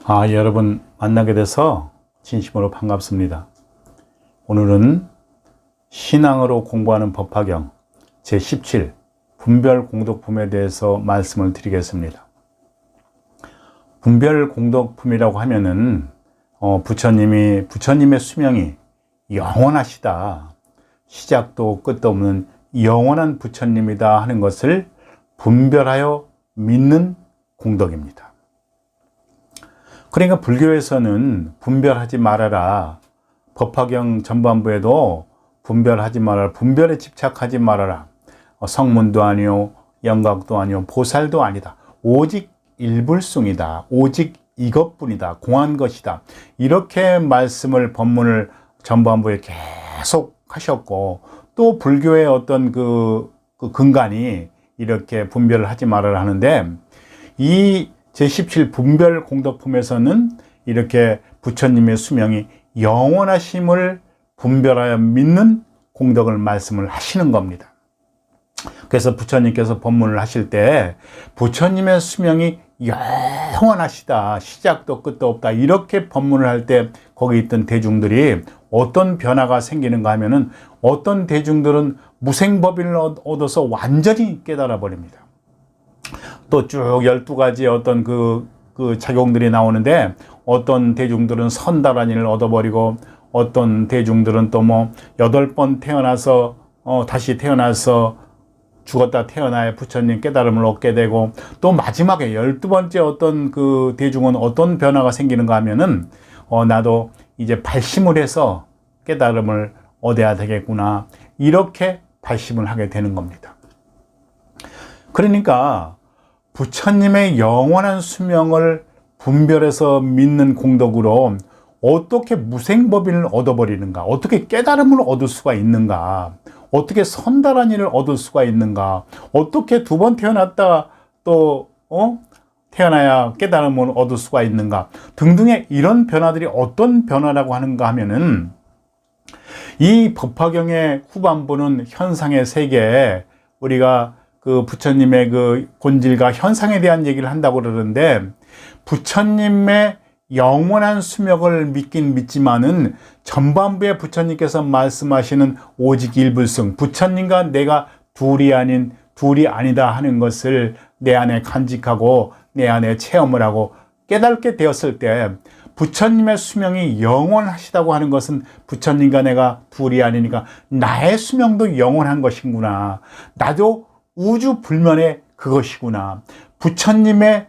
여러분 만나게 돼서 진심으로 반갑습니다. 오늘은 신앙으로 공부하는 법화경 제17 분별공덕품에 대해서 말씀을 드리겠습니다. 분별공덕품이라고 하면은 부처님의 수명이 영원하시다, 시작도 끝도 없는 영원한 부처님이다 하는 것을 분별하여 믿는 공덕입니다. 그러니까 불교에서는 분별하지 말아라, 법화경 전반부에도 분별하지 말아라, 분별에 집착하지 말아라, 성문도 아니요 영각도 아니요 보살도 아니다, 오직 일불승이다, 오직 이것뿐이다, 공한 것이다, 이렇게 말씀을 법문을 전반부에 계속 하셨고, 또 불교의 어떤 그 근간이 이렇게 분별을 하지 말아라 하는데, 이 제17 분별공덕품에서는 이렇게 부처님의 수명이 영원하심을 분별하여 믿는 공덕을 말씀을 하시는 겁니다. 그래서 부처님께서 법문을 하실 때 부처님의 수명이 영원하시다, 시작도 끝도 없다, 이렇게 법문을 할 때 거기 있던 대중들이 어떤 변화가 생기는가 하면은, 어떤 대중들은 무생법인을 얻어서 완전히 깨달아 버립니다. 또 쭉 12가지 어떤 그 작용들이 나오는데, 어떤 대중들은 선다란이를 얻어버리고, 어떤 대중들은 또 8번 태어나서 다시 태어나서 죽었다 태어나야 부처님 깨달음을 얻게 되고, 또 마지막에 12번째 어떤 그 대중은 어떤 변화가 생기는가 하면은, 나도 이제 발심을 해서 깨달음을 얻어야 되겠구나, 이렇게 발심을 하게 되는 겁니다. 그러니까 부처님의 영원한 수명을 분별해서 믿는 공덕으로 어떻게 무생법인을 얻어버리는가, 어떻게 깨달음을 얻을 수가 있는가, 어떻게 선다란이를 얻을 수가 있는가, 어떻게 2번 태어났다 또 태어나야 깨달음을 얻을 수가 있는가 등등의 이런 변화들이 어떤 변화라고 하는가 하면은, 이 법화경의 후반부는 현상의 세계에 우리가 그 부처님의 그 본질과 현상에 대한 얘기를 한다고 그러는데, 부처님의 영원한 수명을 믿긴 믿지만은 전반부에 부처님께서 말씀하시는 오직 일불승, 부처님과 내가 둘이 아니다 하는 것을 내 안에 간직하고 내 안에 체험을 하고 깨닫게 되었을 때, 부처님의 수명이 영원하시다고 하는 것은 부처님과 내가 둘이 아니니까 나의 수명도 영원한 것이구나, 나도 우주 불면의 그것이구나, 부처님의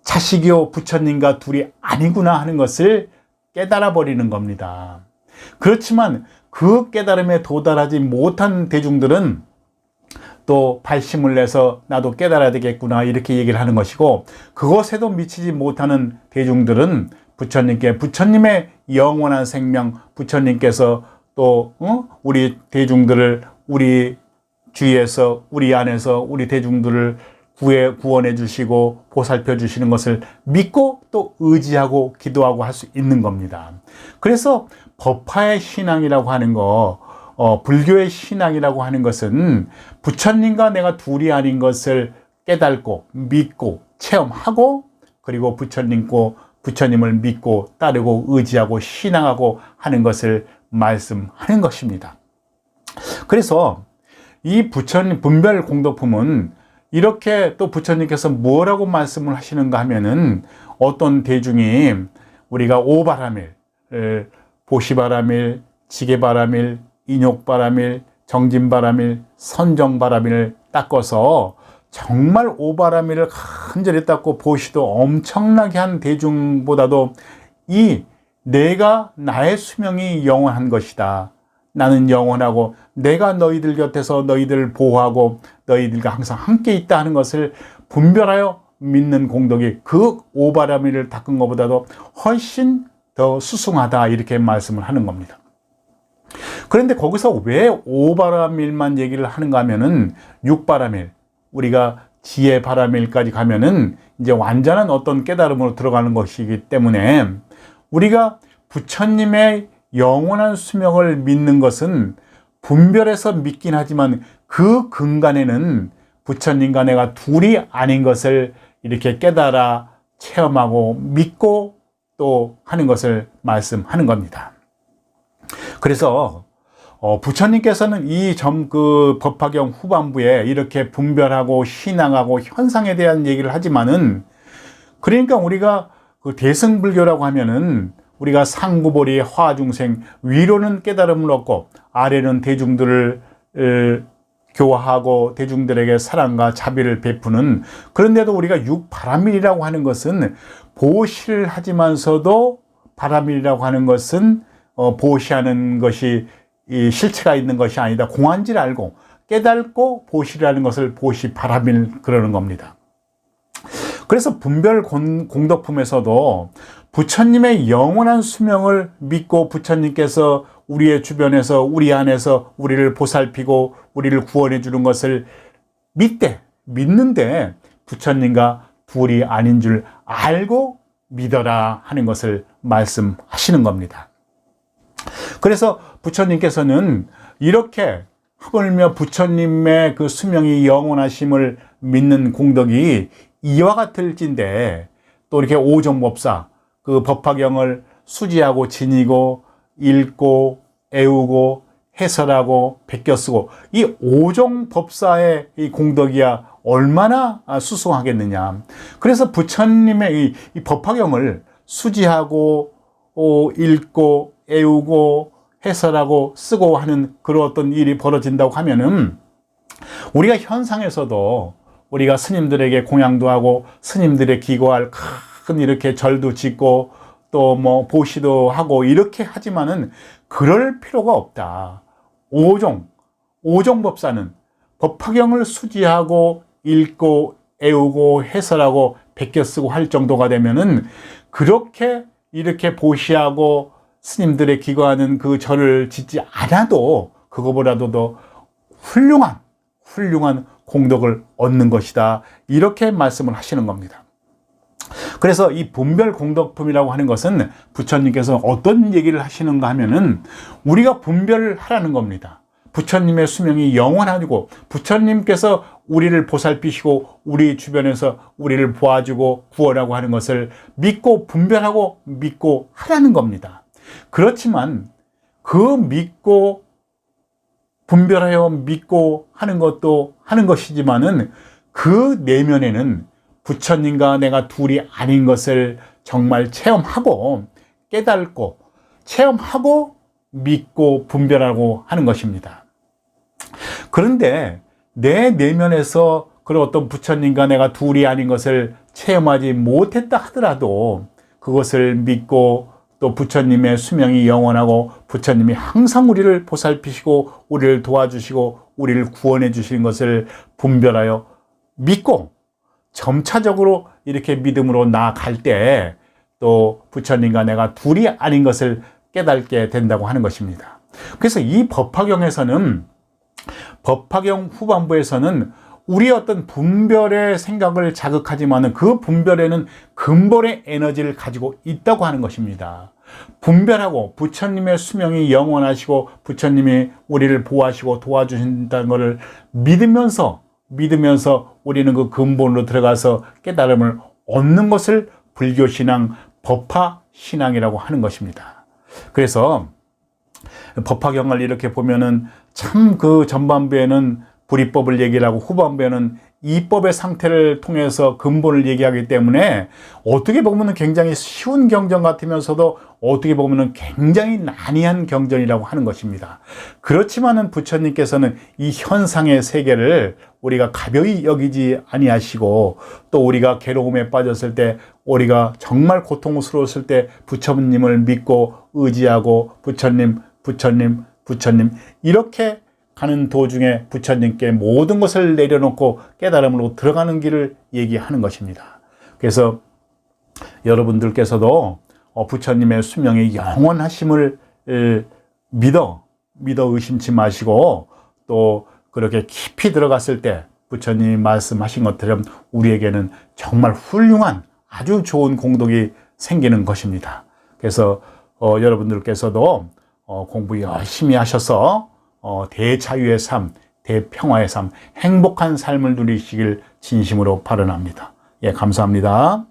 자식이요 부처님과 둘이 아니구나 하는 것을 깨달아 버리는 겁니다. 그렇지만 그 깨달음에 도달하지 못한 대중들은 또 발심을 내서 나도 깨달아야 되겠구나, 이렇게 얘기를 하는 것이고, 그것에도 미치지 못하는 대중들은 부처님의 영원한 생명, 부처님께서 또 우리 대중들을 우리 주위에서, 우리 안에서 우리 대중들을 구원해 주시고 보살펴 주시는 것을 믿고 또 의지하고 기도하고 할 수 있는 겁니다. 그래서 법화의 신앙이라고 하는 거, 불교의 신앙이라고 하는 것은 부처님과 내가 둘이 아닌 것을 깨닫고 믿고 체험하고, 그리고 부처님을 믿고 따르고 의지하고 신앙하고 하는 것을 말씀하는 것입니다. 그래서 이 부처님 분별 공덕품은 이렇게 또 부처님께서 뭐라고 말씀을 하시는가 하면은, 어떤 대중이 우리가 오바라밀, 보시바라밀, 지게바라밀, 인욕바라밀, 정진바라밀, 선정바라밀을 닦아서 정말 오바라밀을 간절히 닦고 보시도 엄청나게 한 대중보다도 내가 나의 수명이 영원한 것이다, 나는 영원하고 내가 너희들 곁에서 너희들을 보호하고 너희들과 항상 함께 있다 하는 것을 분별하여 믿는 공덕이 그 오바라밀을 닦은 것보다도 훨씬 더 수승하다, 이렇게 말씀을 하는 겁니다. 그런데 거기서 왜 오바라밀만 얘기를 하는가 하면은, 육바라밀, 우리가 지혜바라밀까지 가면은 이제 완전한 어떤 깨달음으로 들어가는 것이기 때문에, 우리가 부처님의 영원한 수명을 믿는 것은 분별해서 믿긴 하지만 그 근간에는 부처님과 내가 둘이 아닌 것을 이렇게 깨달아 체험하고 믿고 또 하는 것을 말씀하는 겁니다. 그래서 부처님께서는 그 법화경 후반부에 이렇게 분별하고 신앙하고 현상에 대한 얘기를 하지만은, 그러니까 우리가 그 대승불교라고 하면은 우리가 상구보리 화중생, 위로는 깨달음을 얻고 아래는 대중들을 교화하고 대중들에게 사랑과 자비를 베푸는, 그런데도 우리가 육바라밀이라고 하는 것은 보시를 하지만서도, 바라밀이라고 하는 것은 보시하는 것이 이 실체가 있는 것이 아니다, 공한지를 알고 깨닫고 보시라는 것을 보시 바라밀 그러는 겁니다. 그래서 분별 공덕품에서도 부처님의 영원한 수명을 믿고 부처님께서 우리의 주변에서 우리 안에서 우리를 보살피고 우리를 구원해 주는 것을 믿는데 부처님과 둘이 아닌 줄 알고 믿어라 하는 것을 말씀하시는 겁니다. 그래서 부처님께서는 이렇게 하물며 부처님의 그 수명이 영원하심을 믿는 공덕이 이와 같을진데, 또 이렇게 오종법사 그 법화경을 수지하고 지니고 읽고 애우고 해설하고 베껴 쓰고, 이 오종법사의 이 공덕이야 얼마나 수승하겠느냐. 그래서 부처님의 이 법화경을 수지하고 읽고 애우고 해설하고 쓰고 하는 그런 어떤 일이 벌어진다고 하면은, 우리가 현상에서도 우리가 스님들에게 공양도 하고 스님들의 기고할 큰 이렇게 절도 짓고 또 뭐 보시도 하고 이렇게 하지만은 그럴 필요가 없다. 오종법사는 법화경을 수지하고 읽고 애우고 해설하고 베껴 쓰고 할 정도가 되면은, 그렇게 이렇게 보시하고 스님들의 기거하는 그 절을 짓지 않아도 그거보다도 더 훌륭한 공덕을 얻는 것이다, 이렇게 말씀을 하시는 겁니다. 그래서 이 분별 공덕품이라고 하는 것은 부처님께서 어떤 얘기를 하시는가 하면은, 우리가 분별을 하라는 겁니다. 부처님의 수명이 영원하고 부처님께서 우리를 보살피시고 우리 주변에서 우리를 도와주고 구원하고 하는 것을 믿고 분별하고 믿고 하라는 겁니다. 그렇지만 그 믿고 분별하여 믿고 하는 것도 하는 것이지만은, 그 내면에는 부처님과 내가 둘이 아닌 것을 정말 체험하고 깨닫고 체험하고 믿고 분별하고 하는 것입니다. 그런데 내 내면에서 그런 어떤 부처님과 내가 둘이 아닌 것을 체험하지 못했다 하더라도 그것을 믿고, 또 부처님의 수명이 영원하고 부처님이 항상 우리를 보살피시고 우리를 도와주시고 우리를 구원해 주시는 것을 분별하여 믿고 점차적으로 이렇게 믿음으로 나아갈 때 또 부처님과 내가 둘이 아닌 것을 깨닫게 된다고 하는 것입니다. 그래서 이 법화경에서는, 법화경 후반부에서는 우리의 어떤 분별의 생각을 자극하지만 그 분별에는 근본의 에너지를 가지고 있다고 하는 것입니다. 분별하고 부처님의 수명이 영원하시고 부처님이 우리를 보호하시고 도와주신다는 것을 믿으면서 우리는 그 근본으로 들어가서 깨달음을 얻는 것을 불교신앙, 법화신앙이라고 하는 것입니다. 그래서 법화경을 이렇게 보면은 참 그 전반부에는 불이법을 얘기를 하고 후반부에는 이법의 상태를 통해서 근본을 얘기하기 때문에 어떻게 보면 굉장히 쉬운 경전 같으면서도 어떻게 보면 굉장히 난이한 경전이라고 하는 것입니다. 그렇지만은 부처님께서는 이 현상의 세계를 우리가 가벼이 여기지 아니하시고, 또 우리가 괴로움에 빠졌을 때, 우리가 정말 고통스러웠을 때 부처님을 믿고 의지하고 부처님 이렇게 가는 도중에 부처님께 모든 것을 내려놓고 깨달음으로 들어가는 길을 얘기하는 것입니다. 그래서 여러분들께서도 부처님의 수명의 영원하심을 믿어 의심치 마시고, 또 그렇게 깊이 들어갔을 때 부처님이 말씀하신 것처럼 우리에게는 정말 훌륭한 아주 좋은 공덕이 생기는 것입니다. 그래서 여러분들께서도 공부 열심히 하셔서 대자유의 삶, 대평화의 삶, 행복한 삶을 누리시길 진심으로 발언합니다. 예, 감사합니다.